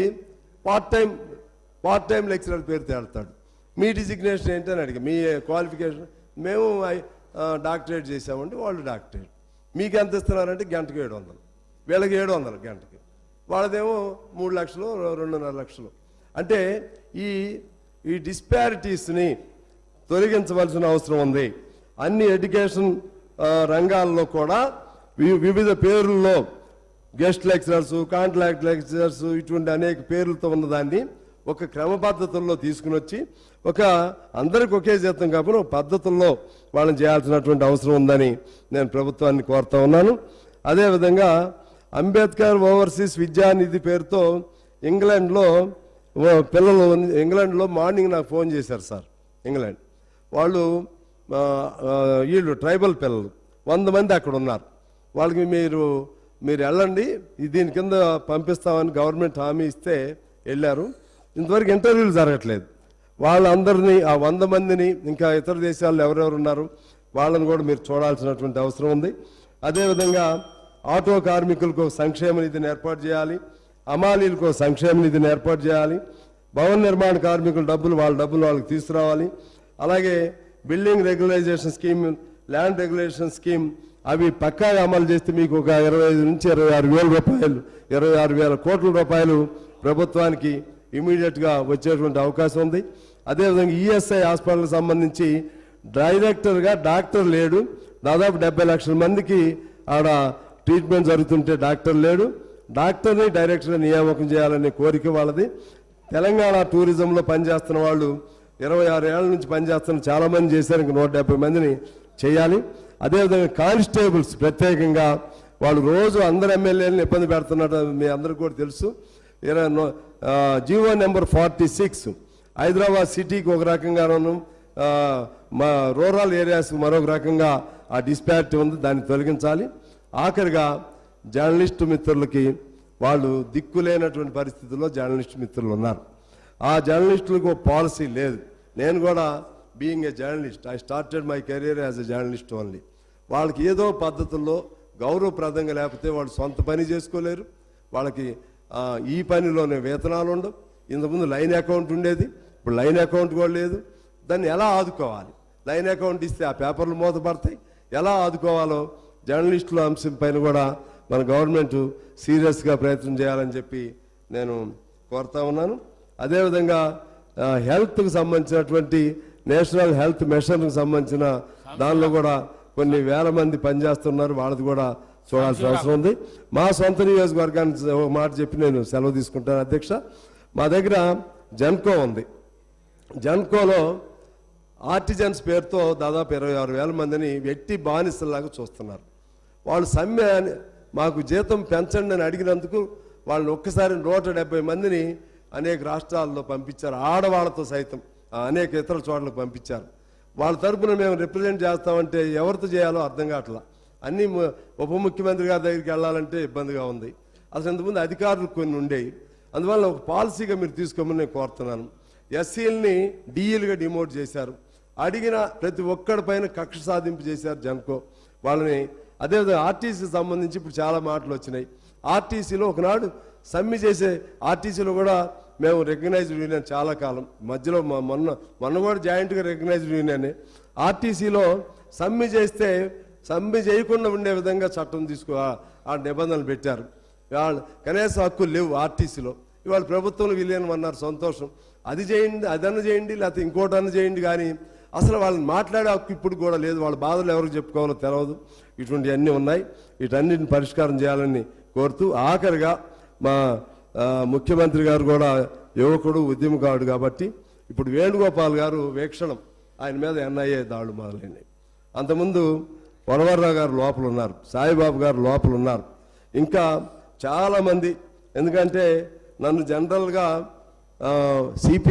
పార్ట్ టైం లెక్చరర్ పేరుతో వెళ్తాడు. మీ డిజిగ్నేషన్ ఏంటని అడిగి, మీ క్వాలిఫికేషన్, మేము డాక్టరేట్ చేసామంటే వాళ్ళు డాక్టరేట్. మీకు ఎంత ఇస్తున్నారంటే గంటకి 700, వీళ్ళకి 700 గంటకి, వాళ్ళదేమో 3 లక్షలు 2.5 లక్షలు. అంటే ఈ డిస్పారిటీస్ని తొలగించవలసిన అవసరం ఉంది. అన్ని ఎడ్యుకేషన్ రంగాల్లో కూడా వివిధ పేర్లలో గెస్ట్ లెక్చరర్స్, కాంట్రాక్ట్ లెక్చరర్స్ ఇటువంటి అనేక పేర్లతో ఉన్నదాన్ని ఒక క్రమ పద్ధతుల్లో తీసుకుని వచ్చి అందరికి ఒకే జీతం కాకుండా ఒక పద్ధతుల్లో వాళ్ళని చేయాల్సినటువంటి అవసరం ఉందని నేను ప్రభుత్వాన్ని కోరుతా ఉన్నాను. అదేవిధంగా అంబేద్కర్ ఓవర్సీస్ విద్యానిధి పేరుతో ఇంగ్లాండ్లో పిల్లలు ఇంగ్లాండ్లో మార్నింగ్ నాకు ఫోన్ చేశారు సార్. ఇంగ్లాండ్ వాళ్ళు వీళ్ళు ట్రైబల్ పిల్లలు 100 మంది అక్కడ ఉన్నారు. వాళ్ళకి మీరు వెళ్ళండి, దీని కింద పంపిస్తామని గవర్నమెంట్ హామీ ఇస్తే వెళ్ళారు. ఇంతవరకు ఇంటర్వ్యూలు జరగట్లేదు. వాళ్ళందరినీ ఆ 100 మందిని ఇంకా ఇతర దేశాల్లో ఎవరెవరు ఉన్నారు వాళ్ళని కూడా మీరు చూడాల్సినటువంటి అవసరం ఉంది. అదేవిధంగా ఆటో కార్మికులకు సంక్షేమ నిధిని ఏర్పాటు చేయాలి, అమాలీలకు సంక్షేమ నిధిని ఏర్పాటు చేయాలి, భవన నిర్మాణ కార్మికుల డబ్బులు వాళ్ళకి తీసుకురావాలి. అలాగే building regularisation scheme, land regulation scheme అవి పక్కాగా అమలు చేస్తే మీకు ఒక 25 నుంచి 26 వేల రూపాయలు 26 వేల కోట్ల రూపాయలు ప్రభుత్వానికి ఇమీడియట్గా వచ్చేటువంటి అవకాశం ఉంది. అదేవిధంగా ఈఎస్ఐ హాస్పిటల్కి సంబంధించి డైరెక్టర్గా డాక్టర్ లేడు. దాదాపు 70 లక్షల మందికి ఆడ ట్రీట్మెంట్ జరుగుతుంటే డాక్టర్ లేడు. డాక్టర్ని డైరెక్టర్గా నియామకం చేయాలనే కోరిక వాళ్ళది. తెలంగాణ టూరిజంలో పనిచేస్తున్న వాళ్ళు 26 ఏళ్ల నుంచి పనిచేస్తున్న చాలామంది చేశారు, ఇంక 170 మందిని చేయాలి. అదేవిధంగా కానిస్టేబుల్స్ ప్రత్యేకంగా వాళ్ళు రోజు అందరు ఎమ్మెల్యేలను ఇబ్బంది పెడుతున్నట్టు మీ అందరికీ కూడా తెలుసు. జీవో నెంబర్ 46 హైదరాబాద్ సిటీకి ఒక రకంగాను మా రూరల్ ఏరియాస్ మరొక రకంగా ఆ డిస్పారిటీ ఉంది, దాన్ని తొలగించాలి. ఆఖరిగా జర్నలిస్టు మిత్రులకి వాళ్ళు దిక్కులేనటువంటి పరిస్థితుల్లో జర్నలిస్టు మిత్రులు ఉన్నారు. ఆ జర్నలిస్టులకు పాలసీ లేదు. నేను కూడా being a journalist, I started my career as a journalist only. వాళ్ళకి ఏదో పద్ధతుల్లో గౌరవప్రదంగా లేకపోతే వాళ్ళు సొంత పని చేసుకోలేరు. వాళ్ళకి ఈ పనిలోనే వేతనాలు ఉండవు. ఇంతకుముందు లైన్ అకౌంట్ ఉండేది, ఇప్పుడు లైన్ అకౌంట్ కూడా లేదు. దాన్ని ఎలా ఆదుకోవాలి? లైన్ అకౌంట్ ఇస్తే ఆ పేపర్లు మూతపడతాయి. ఎలా ఆదుకోవాలో జర్నలిస్టుల అంశం పైన కూడా మన గవర్నమెంట్ సీరియస్గా ప్రయత్నం చేయాలని చెప్పి నేను కోరుతా ఉన్నాను. అదేవిధంగా హెల్త్కి సంబంధించినటువంటి నేషనల్ హెల్త్ మిషన్కి సంబంధించిన దానిలో కూడా కొన్ని వేల మంది పనిచేస్తున్నారు, వాళ్ళది కూడా చూడాల్సిన అవసరం ఉంది. మా సొంత నియోజకవర్గానికి ఒక మాట చెప్పి నేను సెలవు తీసుకుంటాను అధ్యక్ష. మా దగ్గర జెన్కో ఉంది. జెన్కోలో ఆర్టిజన్స్ పేరుతో దాదాపు 26,000 మందిని వెట్టి బానిసలాగా చూస్తున్నారు. వాళ్ళు సమ్మె మాకు జీతం పెంచండి అని అడిగినందుకు వాళ్ళని ఒక్కసారి 170 మందిని అనేక రాష్ట్రాల్లో పంపించారు, ఆడవాళ్లతో సైతం అనేక ఇతర చోట్లకు పంపించారు. వాళ్ళ తరపున మేము రిప్రజెంట్ చేస్తామంటే ఎవరితో చేయాలో అర్థం కావట్లా. అన్ని ఉప ముఖ్యమంత్రి గారి దగ్గరికి వెళ్ళాలంటే ఇబ్బందిగా ఉంది. అసలు ఇంతకుముందు అధికారులు కొన్ని ఉండేవి. అందువల్ల ఒక పాలసీగా మీరు తీసుకోమని నేను కోరుతున్నాను. ఎస్సీలని డిఈలుగా డిమోట్ చేశారు. అడిగిన ప్రతి ఒక్కడి పైన కక్ష సాధింపు చేశారు జెన్కో వాళ్ళని. అదేవిధంగా ఆర్టీసీకి సంబంధించి ఇప్పుడు చాలా మాటలు వచ్చినాయి. ఆర్టీసీలో ఒకనాడు సమ్మె చేసే ఆర్టీసీలో కూడా మేము రికగ్నైజ్డ్ యూనియన్ చాలా కాలం, మధ్యలో మొన్న కూడా జాయింట్గా రికగ్నైజ్డ్ యూనియన్. ఆర్టీసీలో సమ్మె చేస్తే సమ్మె చేయకుండా ఉండే విధంగా చట్టం ఆ నిబంధనలు పెట్టారు. కనీస హక్కులు లేవు ఆర్టీసీలో. ఇవాళ ప్రభుత్వంలో విలీనమన్నారు, సంతోషం. అది చేయండి, అదన్న చేయండి, లేకపోతే ఇంకోటన్న చేయండి, కానీ అసలు వాళ్ళని మాట్లాడే హక్కు ఇప్పుడు కూడా లేదు. వాళ్ళ బాధలు ఎవరికి చెప్పుకోవాలో తెలియదు. ఇటువంటివన్నీ ఉన్నాయి. వీటన్నిటిని పరిష్కారం చేయాలని కోరుతూ ఆఖరిగా మా ముఖ్యమంత్రి గారు కూడా యువకుడు, ఉద్యమకారుడు కాబట్టి ఇప్పుడు వేణుగోపాల్ గారు వీక్షణం, ఆయన మీద ఎన్ఐఏ దాడులు మొదలైనవి. అంతకుముందు వనవరరావు గారు లోపల ఉన్నారు, సాయిబాబు గారు లోపల ఉన్నారు, ఇంకా చాలామంది. ఎందుకంటే నన్ను జనరల్గా సిపిఐ